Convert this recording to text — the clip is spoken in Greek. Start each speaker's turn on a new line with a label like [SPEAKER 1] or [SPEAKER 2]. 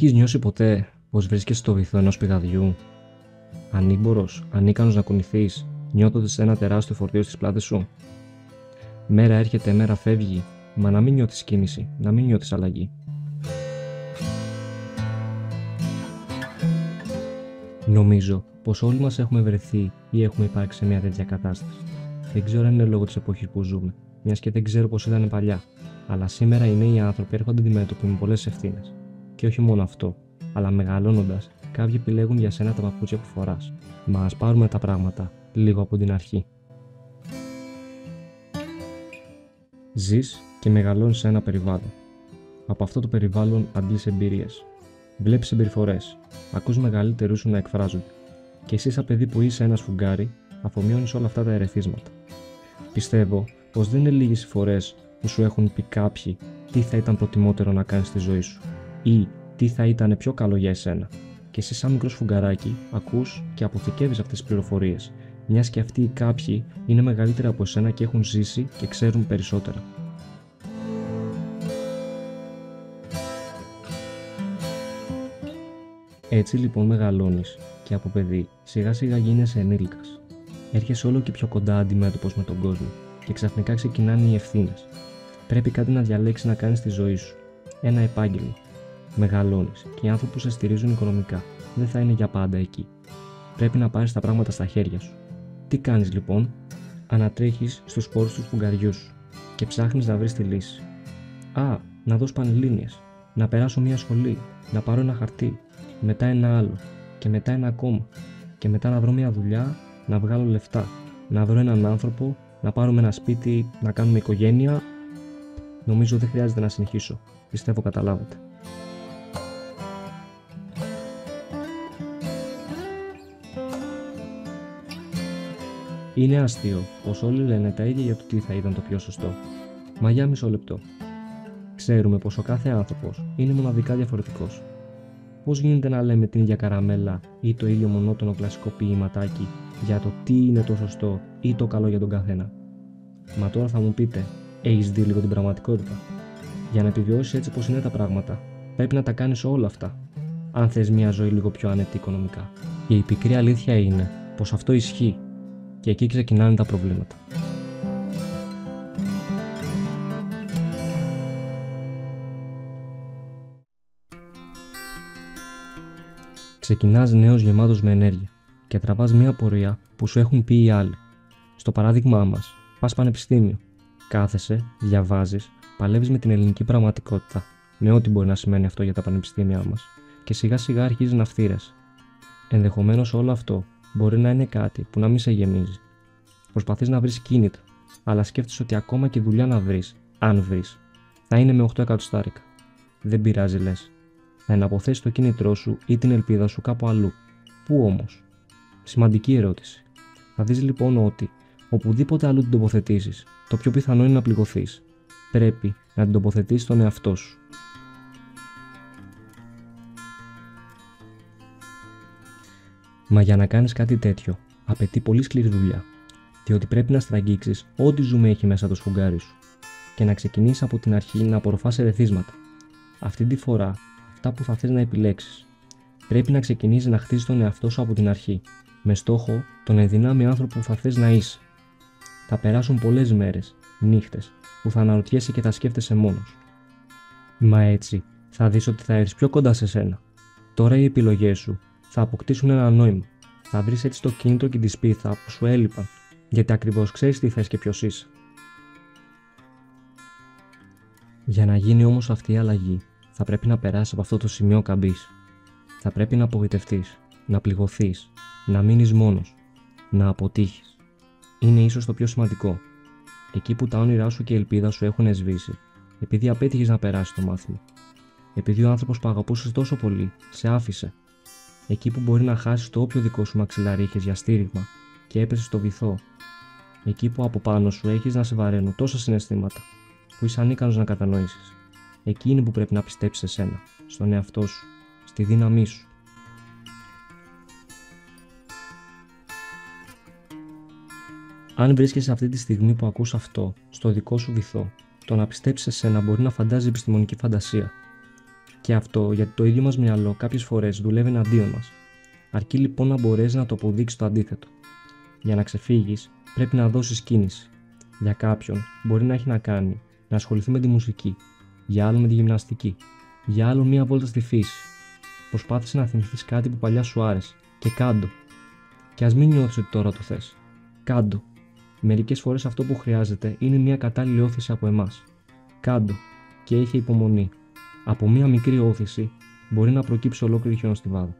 [SPEAKER 1] Έχεις νιώσει ποτέ πως βρίσκεσαι στο βυθό ενός πηγαδιού, ανήμπορος, ανίκανος να κουνηθείς, νιώθοντας ένα τεράστιο φορτίο στις πλάτες σου? Μέρα έρχεται, μέρα φεύγει, μα να μην νιώθεις κίνηση, να μην νιώθεις αλλαγή. Νομίζω πως όλοι μας έχουμε βρεθεί ή έχουμε υπάρξει σε μια τέτοια κατάσταση. Δεν ξέρω αν είναι λόγω της εποχής που ζούμε, μιας και δεν ξέρω πως ήταν παλιά, αλλά σήμερα οι νέοι άνθρωποι έρχονται αντιμέτωποι με πολλές ευθύνες. Και όχι μόνο αυτό, αλλά μεγαλώνοντας, κάποιοι επιλέγουν για σένα τα παπούτσια που φοράς. Μα ας πάρουμε τα πράγματα λίγο από την αρχή. Ζεις και μεγαλώνεις σε ένα περιβάλλον. Από αυτό το περιβάλλον αντλείς εμπειρίες. Βλέπεις συμπεριφορές, ακούς μεγαλύτερους σου να εκφράζονται. Και εσύ, σαν παιδί που είσαι ένα σφουγγάρι, αφομοιώνεις όλα αυτά τα ερεθίσματα. Πιστεύω πως δεν είναι λίγες οι φορές που σου έχουν πει κάποιοι τι θα ήταν προτιμότερο να κάνεις στη ζωή σου ή τι θα ήταν πιο καλό για εσένα. Και εσύ, σαν μικρό σφουγγαράκι, ακούς και αποθηκεύεις αυτές τις πληροφορίες, μιας και αυτοί οι κάποιοι είναι μεγαλύτεροι από εσένα και έχουν ζήσει και ξέρουν περισσότερα. Έτσι λοιπόν μεγαλώνεις και από παιδί σιγά σιγά γίνεσαι ενήλικας. Έρχεσαι όλο και πιο κοντά αντιμέτωπος με τον κόσμο και ξαφνικά ξεκινάνε οι ευθύνες. Πρέπει κάτι να διαλέξεις να κάνεις στη ζωή σου. Ένα επάγγελμα. Μεγαλώνεις και οι άνθρωποι που σε στηρίζουν οικονομικά δεν θα είναι για πάντα εκεί. Πρέπει να πάρεις τα πράγματα στα χέρια σου. Τι κάνεις λοιπόν? Ανατρέχεις στους σπόρους του σφουγγαριού σου και ψάχνεις να βρεις τη λύση. Να δώσω πανελλήνιες, να περάσω μια σχολή, να πάρω ένα χαρτί, μετά ένα άλλο και μετά ένα ακόμα και μετά να βρω μια δουλειά, να βγάλω λεφτά, να βρω έναν άνθρωπο, να πάρουμε ένα σπίτι, να κάνουμε οικογένεια. Νομίζω δεν χρειάζεται να συνεχίσω. Πιστεύω καταλάβατε. Είναι αστείο πως όλοι λένε τα ίδια για το τι θα ήταν το πιο σωστό. Μα για μισό λεπτό. Ξέρουμε πως ο κάθε άνθρωπος είναι μοναδικά διαφορετικός. Πώς γίνεται να λέμε την ίδια καραμέλα ή το ίδιο μονότονο κλασικό ποιηματάκι για το τι είναι το σωστό ή το καλό για τον καθένα? Μα τώρα θα μου πείτε, έχεις δει λίγο την πραγματικότητα? Για να επιβιώσεις έτσι πως είναι τα πράγματα, πρέπει να τα κάνεις όλα αυτά. Αν θες μια ζωή λίγο πιο άνετη οικονομικά. Και η πικρή αλήθεια είναι πως αυτό ισχύει. Και εκεί ξεκινάνε τα προβλήματα. Ξεκινάς νέος γεμάτος με ενέργεια και τραβάς μια πορεία που σου έχουν πει οι άλλοι. Στο παράδειγμά μας, πας πανεπιστήμιο. Κάθεσαι, διαβάζεις, παλεύεις με την ελληνική πραγματικότητα, με ό,τι μπορεί να σημαίνει αυτό για τα πανεπιστήμια μας, και σιγά σιγά αρχίζεις να φθείρεσαι. Ενδεχομένως όλο αυτό μπορεί να είναι κάτι που να μην σε γεμίζει. Προσπαθείς να βρεις κίνητρο, αλλά σκέφτεσαι ότι ακόμα και δουλειά να βρεις, αν βρεις, θα είναι με 8 εκατοστάρικα. Δεν πειράζει, λες. Θα εναποθέσεις το κίνητρό σου ή την ελπίδα σου κάπου αλλού. Πού όμως? Σημαντική ερώτηση. Θα δεις λοιπόν ότι οπουδήποτε αλλού την τοποθετήσεις, το πιο πιθανό είναι να πληγωθείς. Πρέπει να την τοποθετήσεις στον εαυτό σου. Μα για να κάνεις κάτι τέτοιο, απαιτεί πολύ σκληρή δουλειά. Διότι πρέπει να στραγγίξεις ό,τι ζουμί έχει μέσα το σφουγγάρι σου και να ξεκινήσεις από την αρχή να απορροφάς ερεθίσματα. Αυτή τη φορά, αυτά που θα θες να επιλέξεις. Πρέπει να ξεκινήσεις να χτίζεις τον εαυτό σου από την αρχή, με στόχο τον ενδυνάμει άνθρωπο που θα θες να είσαι. Θα περάσουν πολλές μέρες, νύχτες, που θα αναρωτιέσαι και θα σκέφτεσαι μόνος. Μα έτσι θα δεις ότι θα έρθεις πιο κοντά σε σένα. Τώρα οι επιλογές σου θα αποκτήσουν ένα νόημα. Θα βρεις έτσι το κίνητρο και τη σπίθα που σου έλειπαν, γιατί ακριβώς ξέρεις τι θες και ποιος είσαι. Για να γίνει όμως αυτή η αλλαγή, θα πρέπει να περάσεις από αυτό το σημείο καμπής. Θα πρέπει να απογοητευτείς, να πληγωθείς, να μείνεις μόνος, να αποτύχεις. Είναι ίσως το πιο σημαντικό. Εκεί που τα όνειρά σου και η ελπίδα σου έχουν σβήσει, επειδή απέτυχες να περάσεις το μάθημα. Επειδή ο άνθρωπος που αγαπούσες τόσο πολύ σε άφησε. Εκεί που μπορεί να χάσεις το όποιο δικό σου μαξιλάρι είχες για στήριγμα και έπεσες στο βυθό. Εκεί που από πάνω σου έχεις να σε βαραίνουν τόσα συναισθήματα που είσαι ανίκανος να κατανοήσεις. Εκεί είναι που πρέπει να πιστέψεις σε σένα, στον εαυτό σου, στη δύναμή σου. Αν βρίσκεσαι αυτή τη στιγμή που ακούς αυτό, στο δικό σου βυθό, το να πιστέψεις σε σένα μπορεί να φαντάζει επιστημονική φαντασία. Και αυτό γιατί το ίδιο μας μυαλό κάποιες φορές δουλεύει εναντίον μας. Αρκεί λοιπόν να μπορέσει να το αποδείξει το αντίθετο. Για να ξεφύγεις, πρέπει να δώσεις κίνηση. Για κάποιον μπορεί να έχει να κάνει να ασχοληθεί με τη μουσική, για άλλον με τη γυμναστική, για άλλον μία βόλτα στη φύση. Προσπάθησε να θυμηθείς κάτι που παλιά σου άρεσε και κάντο. Και ας μην νιώθεις ότι τώρα το θες. Κάντο. Μερικές φορές αυτό που χρειάζεται είναι μία κατάλληλη όθηση από εμάς. Κάντο και είχε υπομονή. Από μία μικρή όθηση μπορεί να προκύψει ολόκληρη χιονοστιβάδα.